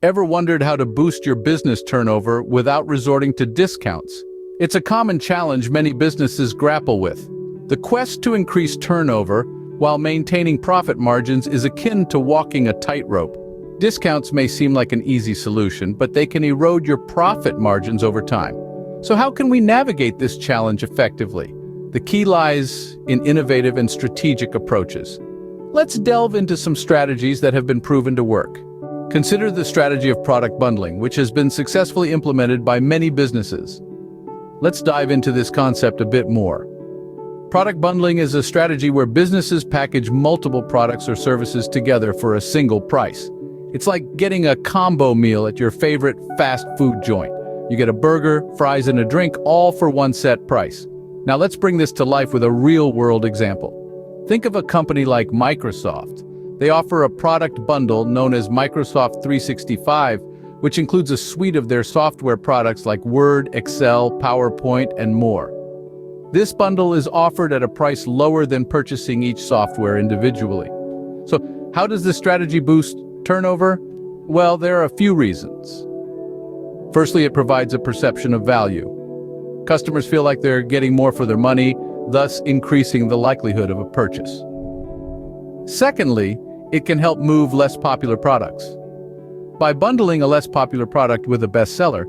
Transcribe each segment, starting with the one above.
Ever wondered how to boost your business turnover without resorting to discounts? It's a common challenge many businesses grapple with. The quest to increase turnover while maintaining profit margins is akin to walking a tightrope. Discounts may seem like an easy solution, but they can erode your profit margins over time. So how can we navigate this challenge effectively? The key lies in innovative and strategic approaches. Let's delve into some strategies that have been proven to work. Consider the strategy of product bundling, which has been successfully implemented by many businesses. Let's dive into this concept a bit more. Product bundling is a strategy where businesses package multiple products or services together for a single price. It's like getting a combo meal at your favorite fast food joint. You get a burger, fries, and a drink, all for one set price. Now let's bring this to life with a real-world example. Think of a company like Microsoft. They offer a product bundle known as Microsoft 365, which includes a suite of their software products like Word, Excel, PowerPoint, and more. This bundle is offered at a price lower than purchasing each software individually. So, how does this strategy boost turnover? Well, there are a few reasons. Firstly, it provides a perception of value. Customers feel like they're getting more for their money, thus increasing the likelihood of a purchase. Secondly, it can help move less popular products. By bundling a less popular product with a bestseller,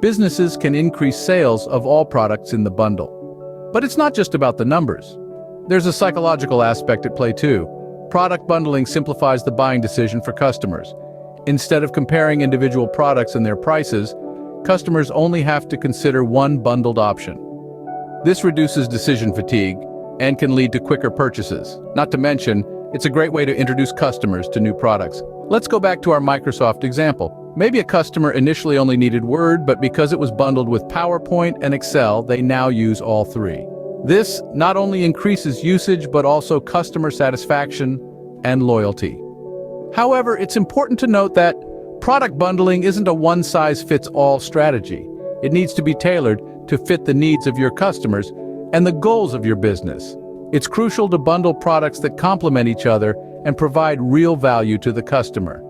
businesses can increase sales of all products in the bundle. But it's not just about the numbers. There's a psychological aspect at play too. Product bundling simplifies the buying decision for customers. Instead of comparing individual products and their prices, customers only have to consider one bundled option. This reduces decision fatigue and can lead to quicker purchases. Not to mention, it's a great way to introduce customers to new products. Let's go back to our Microsoft example. Maybe a customer initially only needed Word, but because it was bundled with PowerPoint and Excel, they now use all three. This not only increases usage, but also customer satisfaction and loyalty. However, it's important to note that product bundling isn't a one-size-fits-all strategy. It needs to be tailored to fit the needs of your customers and the goals of your business. It's crucial to bundle products that complement each other and provide real value to the customer.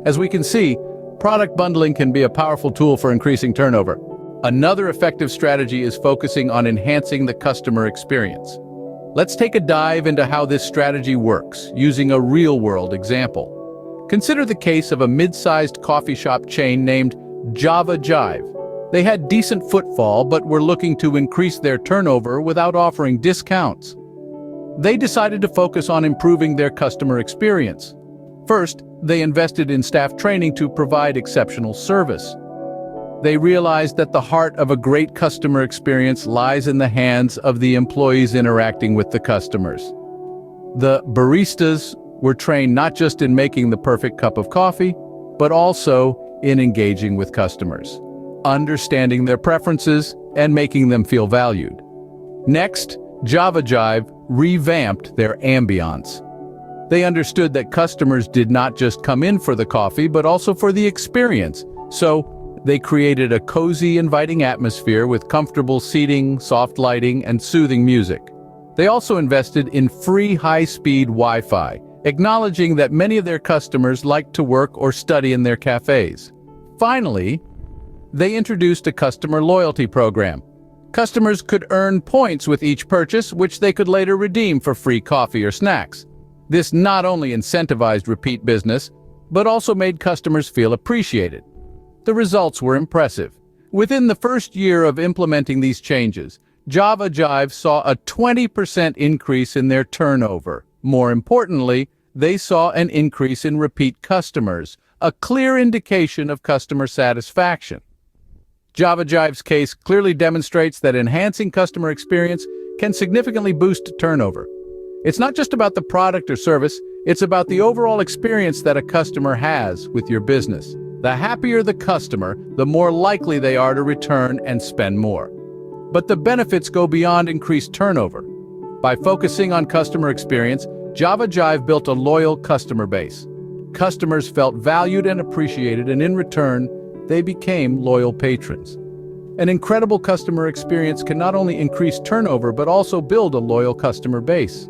As we can see, product bundling can be a powerful tool for increasing turnover. Another effective strategy is focusing on enhancing the customer experience. Let's take a dive into how this strategy works, using a real-world example. Consider the case of a mid-sized coffee shop chain named Java Jive. They had decent footfall, but were looking to increase their turnover without offering discounts. They decided to focus on improving their customer experience. First, they invested in staff training to provide exceptional service. They realized that the heart of a great customer experience lies in the hands of the employees interacting with the customers. The baristas were trained not just in making the perfect cup of coffee, but also in engaging with customers, understanding their preferences, and making them feel valued. Next, Java Jive revamped their ambiance. They understood that customers did not just come in for the coffee, but also for the experience. So they created a cozy, inviting atmosphere with comfortable seating, soft lighting, and soothing music. They also invested in free high-speed Wi-Fi, acknowledging that many of their customers liked to work or study in their cafes. Finally, they introduced a customer loyalty program. Customers could earn points with each purchase, which they could later redeem for free coffee or snacks. This not only incentivized repeat business, but also made customers feel appreciated. The results were impressive. Within the first year of implementing these changes, Java Jive saw a 20% increase in their turnover. More importantly, they saw an increase in repeat customers, a clear indication of customer satisfaction. Java Jive's case clearly demonstrates that enhancing customer experience can significantly boost turnover. It's not just about the product or service, it's about the overall experience that a customer has with your business. The happier the customer, the more likely they are to return and spend more. But the benefits go beyond increased turnover. By focusing on customer experience, Java Jive built a loyal customer base. Customers felt valued and appreciated, and in return, they became loyal patrons. An incredible customer experience can not only increase turnover, but also build a loyal customer base.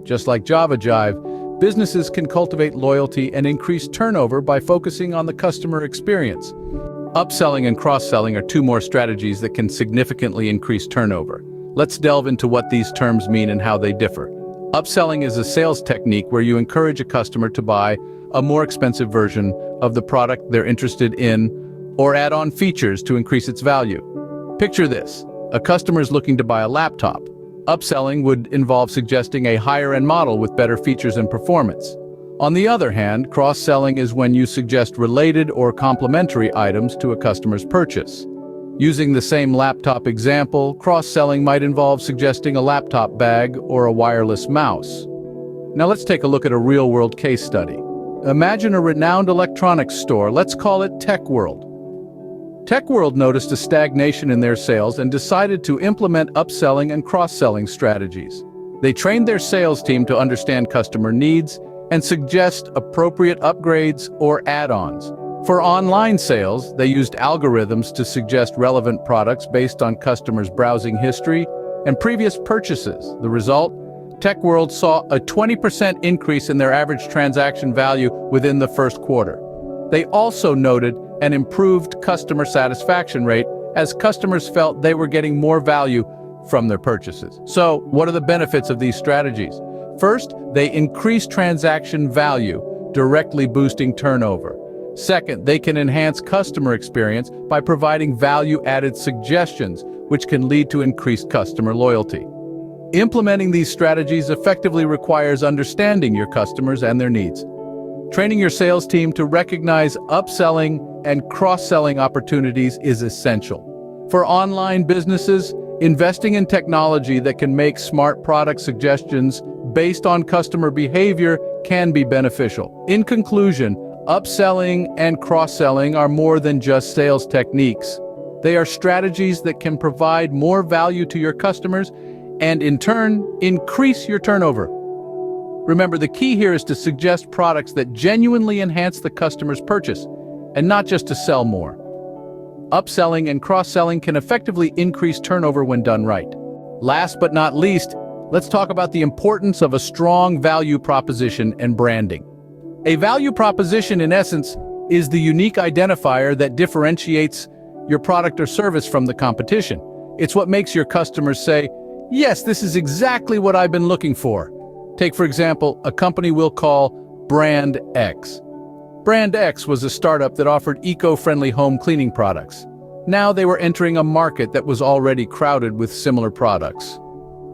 Just like Java Jive, Businesses can cultivate loyalty and increase turnover by focusing on the customer experience. Upselling and cross-selling are two more strategies that can significantly increase turnover. Let's delve into what these terms mean and how they differ. Upselling is a sales technique where you encourage a customer to buy a more expensive version of the product they're interested in or add on features to increase its value. Picture this: a customer is looking to buy a laptop. Upselling would involve suggesting a higher-end model with better features and performance. On the other hand, cross-selling is when you suggest related or complementary items to a customer's purchase. Using the same laptop example, cross-selling might involve suggesting a laptop bag or a wireless mouse. Now let's take a look at a real-world case study. Imagine a renowned electronics store, let's call it Tech World. Tech World noticed a stagnation in their sales and decided to implement upselling and cross-selling strategies. They trained their sales team to understand customer needs and suggest appropriate upgrades or add-ons. For online sales, they used algorithms to suggest relevant products based on customers' browsing history and previous purchases. The result? Tech World saw a 20% increase in their average transaction value within the first quarter. They also noted an improved customer satisfaction rate as customers felt they were getting more value from their purchases. So, what are the benefits of these strategies? First, they increase transaction value, directly boosting turnover. Second, they can enhance customer experience by providing value-added suggestions, which can lead to increased customer loyalty. Implementing these strategies effectively requires understanding your customers and their needs. Training your sales team to recognize upselling and cross-selling opportunities is essential. For online businesses, investing in technology that can make smart product suggestions based on customer behavior can be beneficial. In conclusion, upselling and cross-selling are more than just sales techniques. They are strategies that can provide more value to your customers and, in turn, increase your turnover. Remember, the key here is to suggest products that genuinely enhance the customer's purchase, and not just to sell more. Upselling and cross-selling can effectively increase turnover when done right. Last but not least, let's talk about the importance of a strong value proposition and branding. A value proposition, in essence, is the unique identifier that differentiates your product or service from the competition. It's what makes your customers say, "Yes, this is exactly what I've been looking for." Take, for example, a company we'll call Brand X. Brand X was a startup that offered eco-friendly home cleaning products. Now they were entering a market that was already crowded with similar products.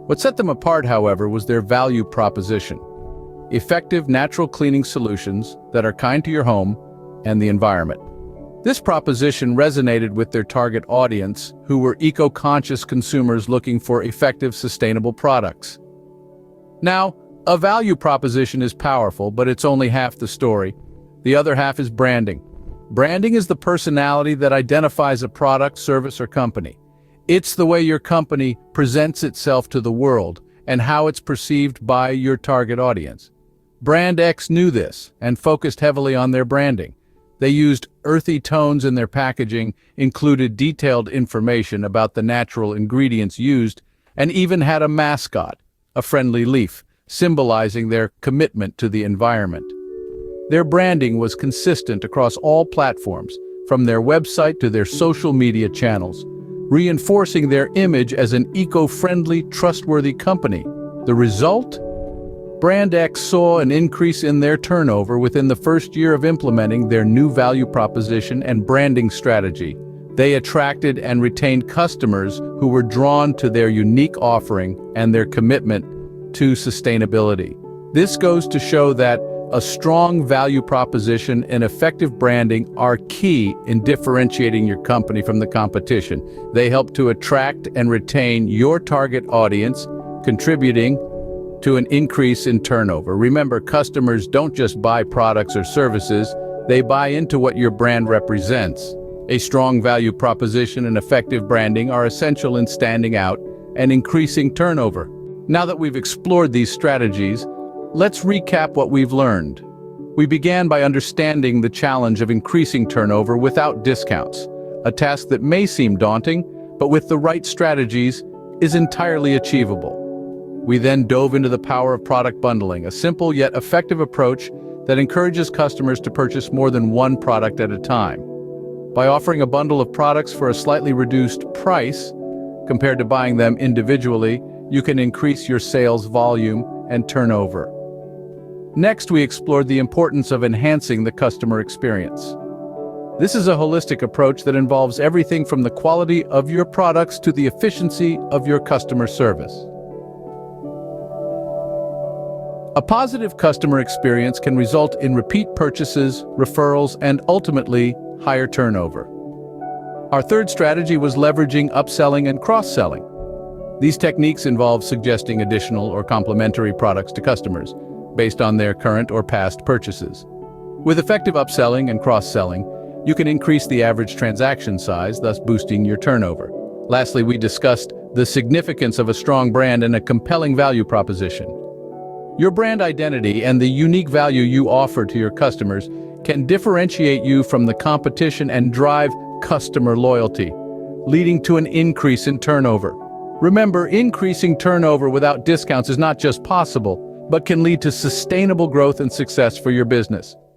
What set them apart, however, was their value proposition: effective natural cleaning solutions that are kind to your home and the environment. This proposition resonated with their target audience, who were eco-conscious consumers looking for effective, sustainable products. Now, a value proposition is powerful, but it's only half the story. The other half is branding. Branding is the personality that identifies a product, service, or company. It's the way your company presents itself to the world and how it's perceived by your target audience. Brand X knew this and focused heavily on their branding. They used earthy tones in their packaging, included detailed information about the natural ingredients used, and even had a mascot, a friendly leaf, symbolizing their commitment to the environment. Their branding was consistent across all platforms, from their website to their social media channels, reinforcing their image as an eco-friendly, trustworthy company. The result? Brand X saw an increase in their turnover within the first year of implementing their new value proposition and branding strategy. They attracted and retained customers who were drawn to their unique offering and their commitment to sustainability. This goes to show that a strong value proposition and effective branding are key in differentiating your company from the competition. They help to attract and retain your target audience, contributing to an increase in turnover. Remember, customers don't just buy products or services, they buy into what your brand represents. A strong value proposition and effective branding are essential in standing out and increasing turnover. Now that we've explored these strategies, let's recap what we've learned. We began by understanding the challenge of increasing turnover without discounts, a task that may seem daunting, but with the right strategies is entirely achievable. We then dove into the power of product bundling, a simple yet effective approach that encourages customers to purchase more than one product at a time. By offering a bundle of products for a slightly reduced price, compared to buying them individually, you can increase your sales volume and turnover. Next, we explored the importance of enhancing the customer experience. This is a holistic approach that involves everything from the quality of your products to the efficiency of your customer service. A positive customer experience can result in repeat purchases, referrals, and ultimately, higher turnover. Our third strategy was leveraging upselling and cross-selling. These techniques involve suggesting additional or complementary products to customers, based on their current or past purchases. With effective upselling and cross-selling, you can increase the average transaction size, thus boosting your turnover. Lastly, we discussed the significance of a strong brand and a compelling value proposition. Your brand identity and the unique value you offer to your customers can differentiate you from the competition and drive customer loyalty, leading to an increase in turnover. Remember, increasing turnover without discounts is not just possible, but can lead to sustainable growth and success for your business.